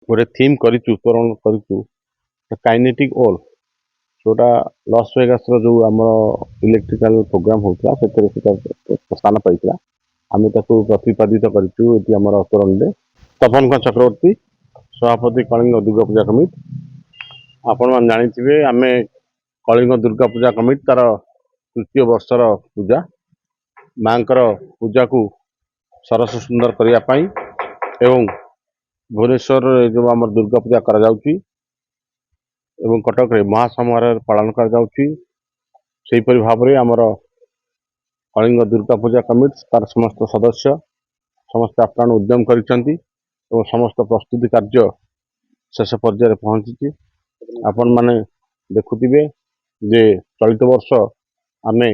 गोटे थीम करिचु तोरण करिचु काइनेटिक ओल जोटा लॉस वेगास जो आम इलेक्ट्रिकल प्रोग्राम होता से स्थान पाई आम प्रतिपादित करूँ तोरण में तपन चक्रवर्ती सभापति कलिंग दुर्गा पूजा कमिटी आपण मैंने जानी आम कलिंग दुर्गा पूजा कमिटी तार तृतीय वर्षर पूजा माँ पूजा को सरस सुंदर करने एवं भुवनेश्वर जो आम दुर्गा पूजा करा कटक महासमारोह पालन कर भाव में आमर कलिंग दुर्गा पूजा कमिटी तार समस्त सदस्य समस्त आप्राण उद्यम कर समस्त प्रस्तुति कार्य शेष पर्यायर पहुंची आपण माने देखुथिबे जे चलित वर्ष आमे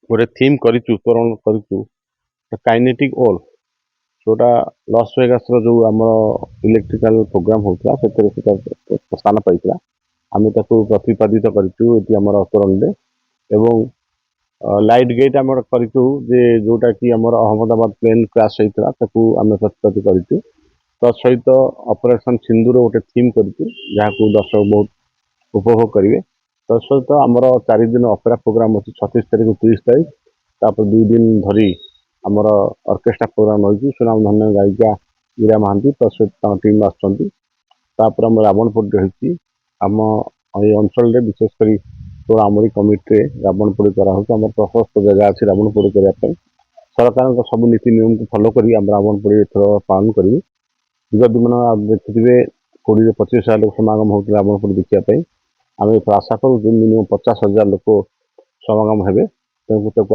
गोटे थीम करिचु तोरण करिचु काइनेटिक ओल जोटा लॉस वेगास जो आम इलेक्ट्रिकल प्रोग्राम होता से स्थान पाई आम प्रतिपादित करूँ तोरण में एवं लाइट गेट आम करूँ जे जोटा कि आम अहमदाबाद प्लेन क्रैश होता आम प्रतिपादित करूँ तहित ऑपरेशन सिंदूर गोटे थीम करूँ जहाँ दर्शक बहुत उपभोग करेंगे तहित आमर 4 दिन अपेरा प्रोग्राम अच्छी 36 तारीख 30 तारीख तापर 2 दिन धरी आमर ऑर्केस्ट्रा प्रोग्राम रही सुनाम धन्य गायिका ईरा महांती तहित टीम आसपर आम रावणपुर रही आम ये अंचल विशेषकर तो आमरी कमिटी रावणपुरी कराम प्रशस्त जगह अच्छी रावणपुरी करने सरकार सब नीति नियम को फॉलो कर रावणपुरी एथर पालन करी विगत दिन देखिए 20-25 हजार लोक समागम होते रावणपुरी देखापी आम आशा करूँ मिनिमम 50,000 लोक समागम हे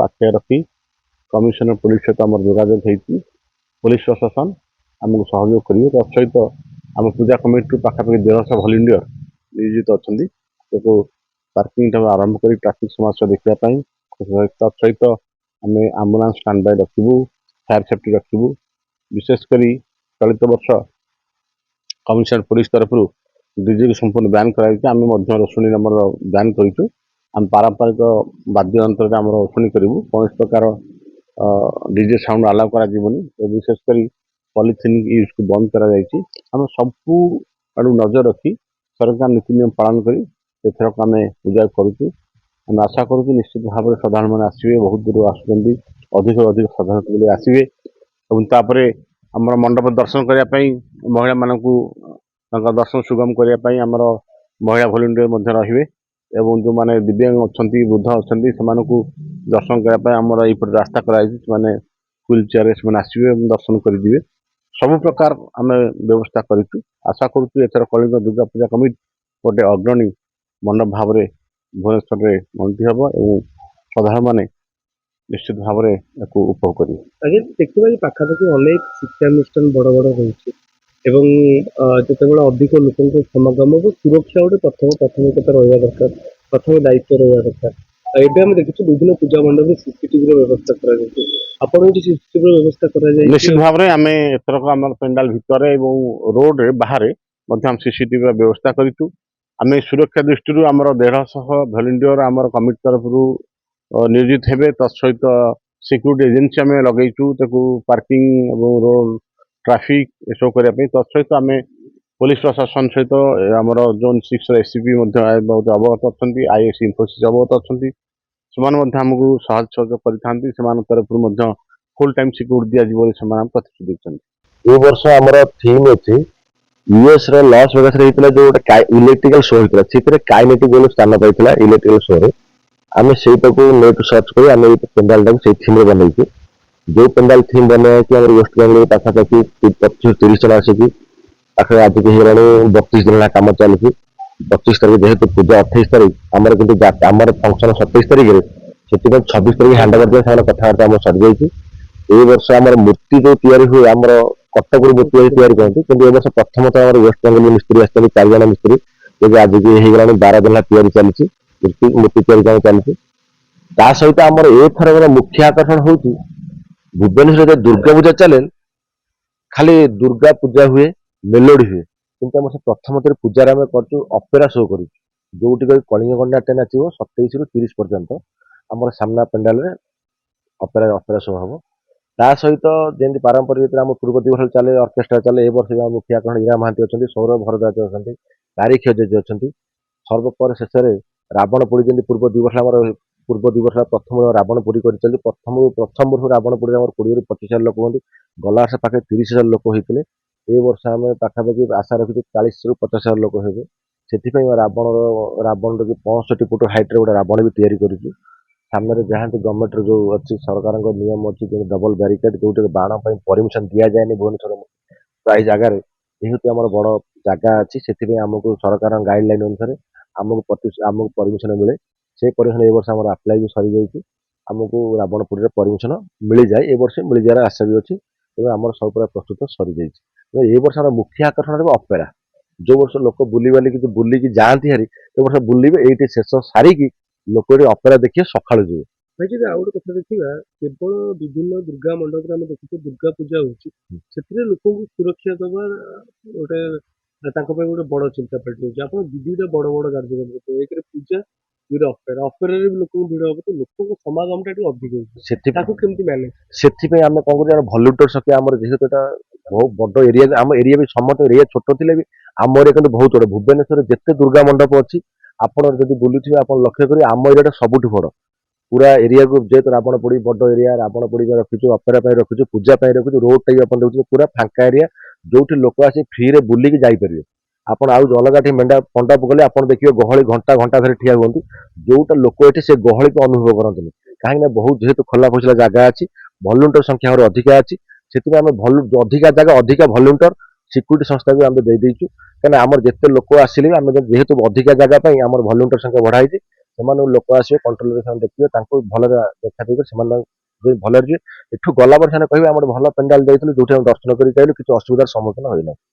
आखे रखी कमिशनर पुलिस सहित आम जोगाजोग होती पुलिस प्रशासन आमको सहयोग करेंगे तत्सहित आम पूजा कमिटी पाखापाखि 150 भलेंटियर नियोजित अच्छा पार्किंग ठार आरंभ कर ट्राफिक समस्या देखापी तत्सहित आम आम्बुलांस स्टैंड बाय रखू फायर सेफ्टी रखू विशेषकर चलित वर्ष कमिशनर पुलिस तरफ डीजे को संपूर्ण बैन कर रोषणी नंबर बैन करूँ आम पारंपरिक वाद्य यंत्र आम रोषणी करूँ कौन प्रकार डीजे साउंड आलाउ कर विशेषकर पॉलिथिन यूज को बंद कर सबू आड़ नजर रखी सरकार नीति नियम पालन कर आम पूजा करुँ आम आशा करूँ निश्चित भाव में श्रद्धा मैंने आसवे बहुत दूर आसुँच अधिक अधिक श्रद्धा आसवे और आमर मंडप दर्शन करने महिला मानू दर्शन सुगम करने आमर महिला भलेंटियर रे एवं जो माने दिव्यांग अच्छा वृद्ध अच्छा से दर्शन करने आमर ये रास्ता कराई व्हील चेयर से आसवे दर्शन करेंगे सब प्रकार आम व्यवस्था करूँ आशा करूँ एथर कलिंग दुर्गा पूजा कमिटी गोटे अग्रणी मंडप भाव में भुवनेश्वर में गणति हम और श्रद्धा मैंने निश्चित भाव में उपभोग करेंगे। आगे देखिए पाखापाखि अनेक शिक्षानुष्ठान बड़ बड़ रही जिते अधिक लोक समागम को सुरक्षा गोटे प्रथम प्राथमिकता रहा दरकार प्रथम दायित्व रहा दरकार एवं आम देखिए विभिन्न पूजा मंडप में सीसीटीवी व्यवस्था कर व्यवस्था निश्चित भाव में आम एथरक आम पेंडाल भितर रोड रे बाहर सीसीटीवी व्यवस्था करूँ आम सुरक्षा दृष्टि आमर 150 भलेंटियर आमर कमिटी तरफ नियोजित हे तत्सहित सिक्यूरीटी एजेन्सी आम लगेचु पार्किंग रोड ट्राफिक एसब करने तत्सहित आम पुलिस प्रशासन सहित आमर जोन 6 एससीपी बहुत अवगत अच्छा आईएस इनफोसिस अवगत अच्छा आमको साहय सहयोग कर तरफ फुल टाइम सिक्यूरीटी दिया प्रतिश्रुति देते ये वर्ष आमर थीम अच्छी यूएस लॉस वेगास जो गोटे इलेक्ट्रिकल शो होता है काइनेटिक बोल स्थान पाई इलेक्ट्रिकल शो रे आम से नेट सर्च कर आम पेंडाल टाइम से थीम बनई जो पेंडाल थीम बनवा कि वेस्ट बेंगल पाखापाखि 25-30 जन आसिकी पाखे आज भी हो 32 दिन कम चलती 25 तारीख जेहेतु पूजा 28 तारीख आमर कि आमर फंक्शन 27 तारीख में से 26 तारीख हैंड ओवर दिया कथबार्ता आम सरी जाइए ये वर्ष आमर मूर्ति जो तैयारी हुए आमर कटक मूर्ति तैयारी करती कि वर्ष प्रथमतः वेस्ट बेंगल मिस्त्री आसते 4 जन मिस्त्री जब आज भी हो 12 दिन तैयारी चलती मूर्ति तैयारी चलती सहित आमर एथर मुख्य आकर्षण हूँ भुवनेश्वर दुर्गा पूजा चले खाली दुर्गा पूजा हुए मेलोडी हुए किंतु आम प्रथम पूजार आम कर अपेरा शो कर जोटि कलिंग गंडा नाचो 27 ରୁ 30 पर्यंत आम सामना पेंडाल अपेरा शो हम ତା ସହିତ ଯେମିତି ପାରମ୍ପରିକ ଭିତରେ ଆମ ପୂର୍ବ 2 ବର୍ଷ ଚାଲେ ଅର୍କେଷ୍ଟ୍ରା ଚାଲେ, ଏ ବର୍ଷ ବି ଆମ ମୁଖିଆ ଆକର୍ଷଣ ଇରା ମହାନ୍ତି ଅଛନ୍ତି, ସୌରଭ ଭରଦ୍ୱାଜ ଅଛନ୍ତି, ତାରିଖ ଜେଜେ ଅଛନ୍ତି। ସର୍ବପରେ ଶେଷରେ ରାବଣ ପୋଡ଼ି ଯେମିତି ପୂର୍ବ 2 ବର୍ଷ ଆମର ପୂର୍ବ 2 ବର୍ଷ ପ୍ରଥମ ରାବଣ ପୋଡ଼ି କରିଚାଲିଛି। ପ୍ରଥମ ବର୍ଷ ରାବଣ ପୋଡ଼ିରେ ଆମର 20ରୁ 25,000 ଲୋକ ହୁଅନ୍ତି। ଗଲା ବର୍ଷ ପାଖରେ 30,000 ଲୋକ ହେଇଥିଲେ। ଏ ବର୍ଷ ଆମେ ପାଖାପାଖି ଆଶା ରଖିଛୁ 40ରୁ 50,000 ଲୋକ ହେବେ। ସେଥିପାଇଁ ରାବଣର 65 ଫୁଟ ହାଇଟ୍ରେ ଗୋଟେ ରାବଣ ବି ତିଆରି କରିଛୁ। ସାମ୍ନାରେ ଯାହାନ୍ତି ଗଭର୍ଣ୍ଣମେଣ୍ଟର ଯୋଉ ଅଛି, ସରକାରଙ୍କ ନିୟମ ଅଛି, ଯେମିତି ଡବଲ ବ୍ୟାରିକେଡ୍, ଯୋଉଠି ବାଣ ପାଇଁ ପରମିଶନ ଦିଆଯାଏନି ଭୁବନେଶ୍ୱର ପ୍ରାୟ ଜାଗାରେ। ଯେହେତୁ ଆମର ବଡ଼ ଜାଗା ଅଛି, ସେଥିପାଇଁ ଆମକୁ ସରକାରଙ୍କ ଗାଇଡଲାଇନ ଅନୁସାରେ ଆମକୁ ପରମିଶନ ମିଳେ। ସେ ପରମିଶନ ଏ ବର୍ଷ ଆମର ଆପ୍ଲାଏ ବି ସରିଯାଇଛି। ଆମକୁ ରାବଣ ପୋଡ଼ିର ପରମିଶନ ମିଳିଯାଏ, ଏ ବର୍ଷ ମିଳିଯିବାର ଆଶା ବି ଅଛି। ତେଣୁ ଆମର ସବୁ ପ୍ରକାର ପ୍ରସ୍ତୁତ ସରିଯାଇଛି। ତେଣୁ ଏ ବର୍ଷ ଆମର ମୁଖ୍ୟ ଆକର୍ଷଣ ହେବ ଅପେରା। ଯୋଉ ବର୍ଷ ଲୋକ ବୁଲିକି ଯାଆନ୍ତି ହାରି, ଏ ବର୍ଷ ବୁଲିବେ ଏଇଠି ଶେଷ ସାରିକି ଲୋକ ଏଠି ଅପେରା ଦେଖିବେ, ସକାଳୁ ଯିବେ। ଭାଇ ଯଦି ଆଉ ଗୋଟେ କଥା ଦେଖିବା, କେବଳ ବିଭିନ୍ନ ଦୁର୍ଗା ମଣ୍ଡପରେ ଆମେ ଦେଖୁଛୁ ଦୁର୍ଗା ପୂଜା ହଉଛି, ସେଥିରେ ଲୋକଙ୍କୁ ସୁରକ୍ଷା ଦେବା ଗୋଟେ ତାଙ୍କ ପାଇଁ ଗୋଟେ ବଡ଼ ଚିନ୍ତା ପାଲଟିଯାଉଛି। ଆପଣ ଦିଟା ବଡ଼ ବଡ଼ କାର୍ଯ୍ୟକ୍ରମ କରୁଛନ୍ତି, ଏକରେ ପୂଜା, ଦୁଇରେ ଅପେରା। ଅପେରାରେ ବି ଲୋକଙ୍କୁ ଭିଡ଼ ହବ, ତ ଲୋକଙ୍କ ସମାଗମଟା ଟିକେ ଅଧିକ ହଉଛି, ତାକୁ କେମିତି ମ୍ୟାନେଜ? ସେଥିପାଇଁ ଆମେ କଣ କରୁଛୁ, ଭଲ୍ୟୁଣ୍ଟର ସଂଖ୍ୟା ଆମର ଯେହେତୁ ଏଟା ବହୁତ ବଡ଼ ଏରିଆ, ଆମ ଏରିଆ ବି ସମସ୍ତ ଏରିଆ ଛୋଟ ଥିଲେ ବି ଆମ ଏରିଆ କିନ୍ତୁ ବହୁତ ବଡ଼। ଭୁବନେଶ୍ୱରରେ ଯେତେ ଦୁର୍ଗା ମଣ୍ଡପ ଅଛି, ଆପଣ ଯଦି ବୁଲୁଥିବେ ଆପଣ ଲକ୍ଷ୍ୟ କରିବେ ଆମ ଏରିଆଟା ସବୁଠୁ ବଡ଼। ପୁରା ଏରିଆକୁ ଯେହେତୁ ରାବଣ ପୋଡ଼ି ବଡ଼ ଏରିଆ, ରାବଣ ପୋଡ଼ି ପାଇଁ ରଖିଛୁ, ଅପେରା ପାଇଁ ରଖିଛୁ, ପୂଜା ପାଇଁ ରଖିଛୁ, ରୋଡଟା ବି ଆପଣ ଦେଖୁଛନ୍ତି ପୁରା ଫାଙ୍କା ଏରିଆ, ଯୋଉଠି ଲୋକ ଆସି ଫ୍ରିରେ ବୁଲିକି ଯାଇପାରିବେ। ଆପଣ ଆଉ ଅଲଗା ଠି ମଣ୍ଡପ ଗଲେ ଆପଣ ଦେଖିବେ ଗହଳି ଘଣ୍ଟା ଘଣ୍ଟା ଧରି ଠିଆ ହୁଅନ୍ତି। ଯୋଉଟା ଲୋକ ଏଠି ସେ ଗହଳିକୁ ଅନୁଭବ କରନ୍ତିନି, କାହିଁକି ନା ବହୁତ ଯେହେତୁ ଖୋଲା ଫସିଲା ଜାଗା ଅଛି, ଭଲ୍ୟୁଣ୍ଟର ସଂଖ୍ୟା ଆମର ଅଧିକା ଅଛି। ସେଥିପାଇଁ ଆମେ ଅଧିକା ଜାଗା ଅଧିକା ଭଲ୍ୟୁଣ୍ଟର ସିକ୍ୟୁରିଟି ସଂସ୍ଥା ବି ଆମେ ଦେଇଦେଇଛୁ। କାହିଁକିନା ଆମର ଯେତେ ଲୋକ ଆସିଲେ ବି ଆମେ ଯେହେତୁ ଅଧିକା ଜାଗା ପାଇଁ ଆମର ଭଲ୍ୟୁଣ୍ଟର ସଂଖ୍ୟା ବଢ଼ା ହେଇଛି। ସେମାନଙ୍କୁ ଲୋକ ଆସିବେ, କଣ୍ଟ୍ରୋଲରେ ସେମାନେ ଦେଖିବେ, ତାଙ୍କୁ ଭଲରେ ଦେଖା ଦେଇକି ସେମାନେ ଯଦି ଭଲରେ ଯିବେ। ଏଠୁ ଗଲା ପରେ ସେମାନେ କହିବେ ଆମର ଭଲ ପେଣ୍ଡାଲ ଦେଇଥିଲୁ, ଯୋଉଠି ଆମେ ଦର୍ଶନ କରି ପାଇଲୁ, କିଛି ଅସୁବିଧାର ସମ୍ମୁଖୀନ ହୋଇନାହିଁ।